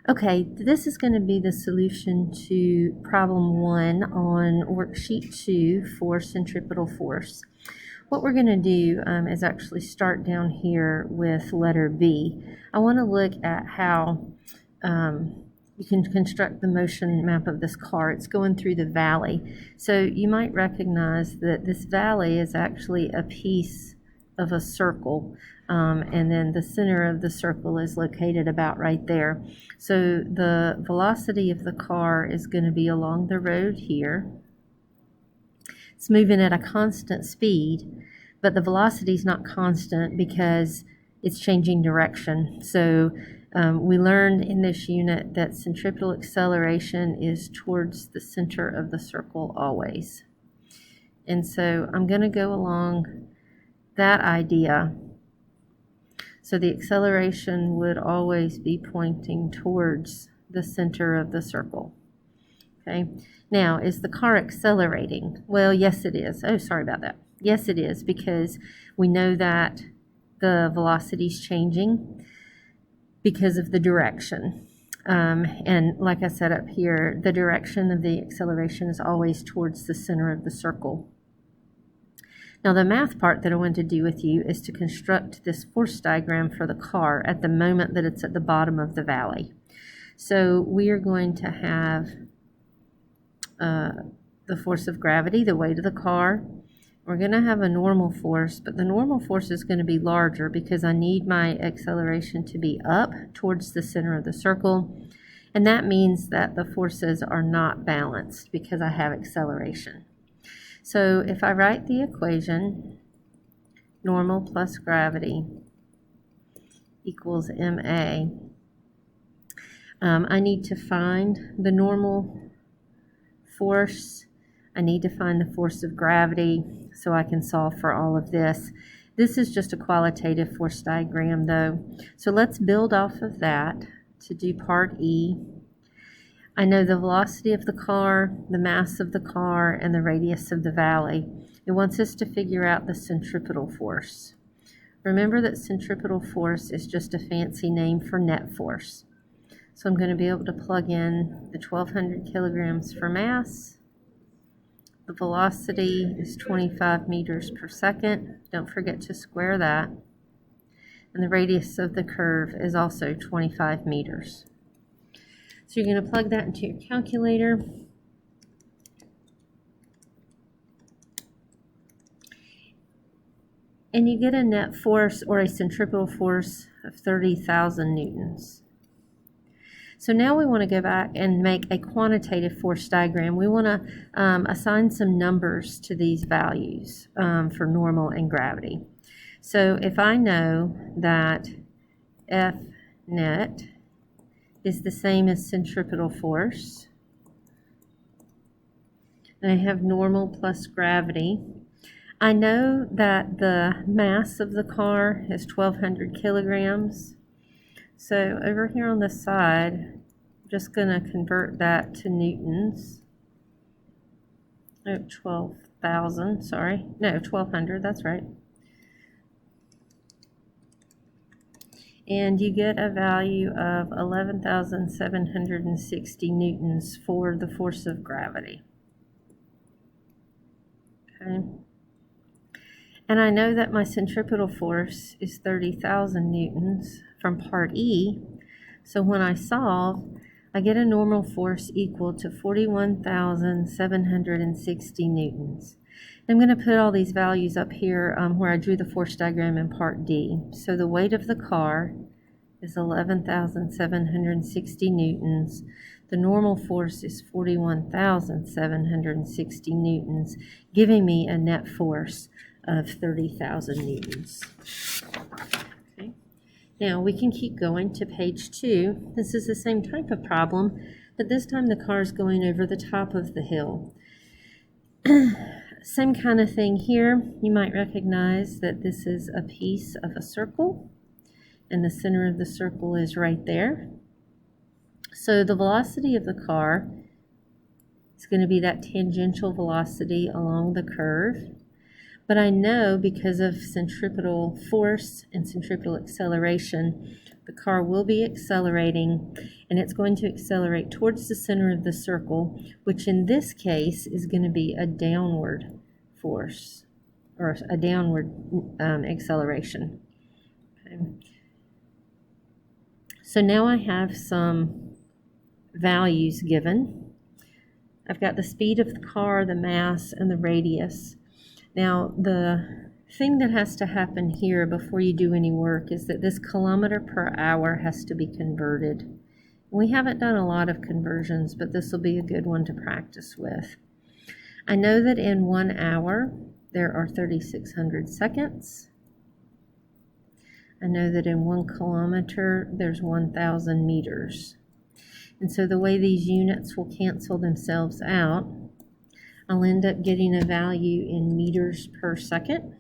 Okay, this is going to be the solution to problem 1 on worksheet 2 for centripetal force. What we're going to do is actually start down here with letter B. I want to look at how you can construct the motion map of this car. It's going through the valley. So you might recognize that this valley is actually a piece of a circle. And then the center of the circle is located about right there. So the velocity of the car is going to be along the road here. It's moving at a constant speed, but the velocity is not constant because it's changing direction. So we learned in this unit that centripetal acceleration is towards the center of the circle always. And so I'm going to go along that idea. So the acceleration would always be pointing towards the center of the circle. Okay. Now, is the car accelerating? Well, yes, it is. Oh, sorry about that. Yes, it is, because we know that the velocity is changing because of the direction. And like I said up here, the direction of the acceleration is always towards the center of the circle. Now, the math part that I want to do with you is to construct this force diagram for the car at the moment that it's at the bottom of the valley. So we are going to have the force of gravity, the weight of the car. We're going to have a normal force, but the normal force is going to be larger because I need my acceleration to be up towards the center of the circle. And that means that the forces are not balanced because I have acceleration. So if I write the equation, normal plus gravity equals ma, I need to find the normal force. I need to find the force of gravity so I can solve for all of this. This is just a qualitative force diagram though. So let's build off of that to do part E. I know the velocity of the car, the mass of the car, and the radius of the valley. It wants us to figure out the centripetal force. Remember that centripetal force is just a fancy name for net force. So I'm going to be able to plug in the 1,200 kilograms for mass. The velocity is 25 meters per second. Don't forget to square that. And the radius of the curve is also 25 meters. So you're going to plug that into your calculator. And you get a net force or a centripetal force of 30,000 newtons. So now we want to go back and make a quantitative force diagram. We want to assign some numbers to these values for normal and gravity. So if I know that F net is the same as centripetal force, and I have normal plus gravity, I know that the mass of the car is 1,200 kilograms. So over here on the side, I'm just going to convert that to newtons. Oh, 12,000, sorry. No, 1,200, that's right. And you get a value of 11,760 newtons for the force of gravity. Okay. And I know that my centripetal force is 30,000 newtons from part E. So when I solve, I get a normal force equal to 41,760 newtons. I'm going to put all these values up here where I drew the force diagram in part D. So the weight of the car is 11,760 newtons. The normal force is 41,760 newtons, giving me a net force of 30,000 newtons. Okay. Now we can keep going to page 2. This is the same type of problem, but this time the car is going over the top of the hill. Same kind of thing here. You might recognize that this is a piece of a circle, and the center of the circle is right there. So the velocity of the car is going to be that tangential velocity along the curve. But I know because of centripetal force and centripetal acceleration, the car will be accelerating, and it's going to accelerate towards the center of the circle, which in this case is going to be a downward force or a downward acceleration. Okay. So now I have some values given. I've got the speed of the car, the mass, and the radius. Now, the thing that has to happen here before you do any work is that this kilometer per hour has to be converted. We haven't done a lot of conversions, but this will be a good one to practice with. I know that in 1 hour, there are 3,600 seconds. I know that in 1 kilometer, there's 1,000 meters. And so the way these units will cancel themselves out, I'll end up getting a value in meters per second.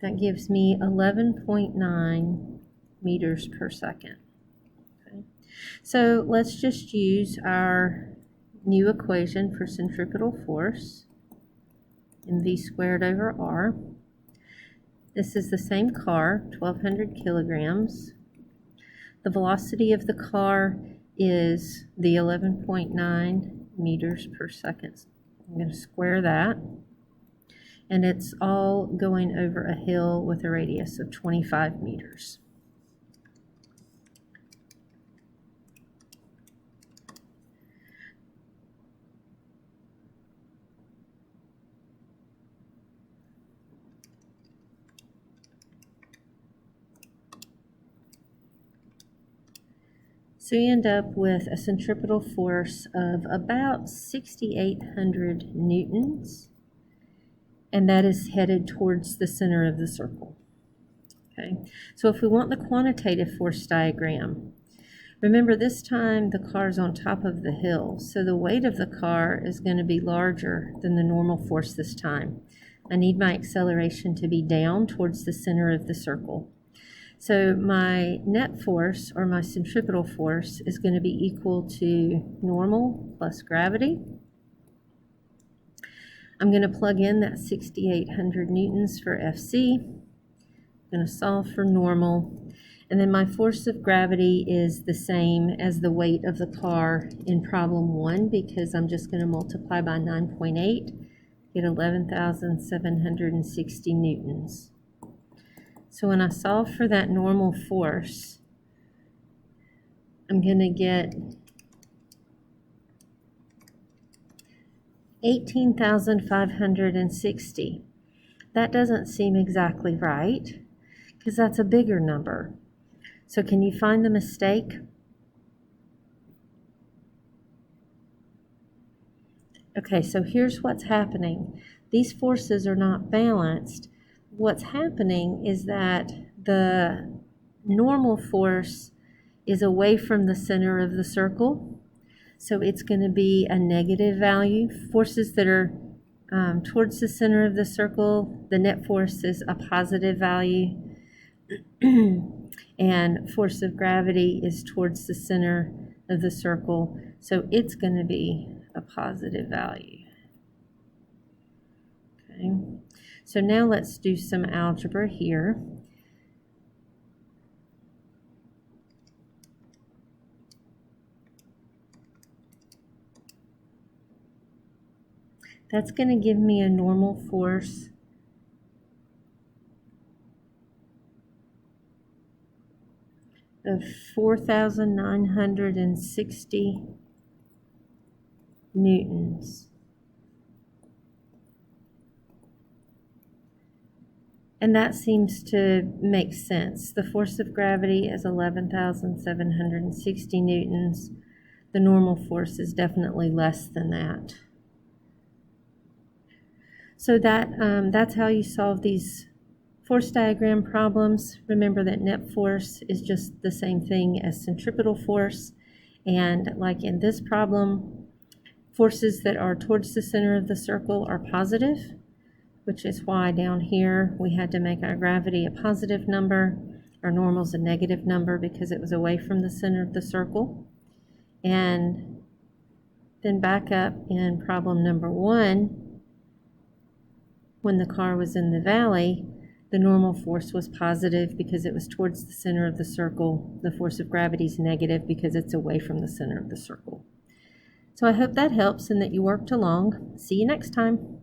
That gives me 11.9 meters per second. Okay. So let's just use our new equation for centripetal force, mv squared over r. This is the same car, 1,200 kilograms. The velocity of the car is the 11.9 meters per second. I'm going to square that. And it's all going over a hill with a radius of 25 meters. So you end up with a centripetal force of about 6,800 newtons, and that is headed towards the center of the circle. Okay, so if we want the quantitative force diagram, remember this time the car's on top of the hill, so the weight of the car is going to be larger than the normal force this time. I need my acceleration to be down towards the center of the circle. So my net force, or my centripetal force, is going to be equal to normal plus gravity. I'm going to plug in that 6,800 newtons for FC. I'm going to solve for normal. And then my force of gravity is the same as the weight of the car in problem 1, because I'm just going to multiply by 9.8, get 11,760 newtons. So when I solve for that normal force, I'm going to get 18,560. That doesn't seem exactly right, because that's a bigger number. So can you find the mistake? Okay, so here's what's happening. These forces are not balanced. What's happening is that the normal force is away from the center of the circle, so it's going to be a negative value. Forces that are towards the center of the circle, the net force is a positive value, and force of gravity is towards the center of the circle, so it's going to be a positive value. Okay. So now let's do some algebra here. That's going to give me a normal force of 4,960 newtons. And that seems to make sense. The force of gravity is 11,760 newtons. The normal force is definitely less than that. So that's how you solve these force diagram problems. Remember that net force is just the same thing as centripetal force. And like in this problem, forces that are towards the center of the circle are positive, which is why down here we had to make our gravity a positive number, our normal's a negative number because it was away from the center of the circle. And Then back up in problem number 1, when the car was in the valley, the normal force was positive because it was towards the center of the circle. The force of gravity is negative because it's away from the center of the circle. So I hope that helps and that you worked along. See you next time.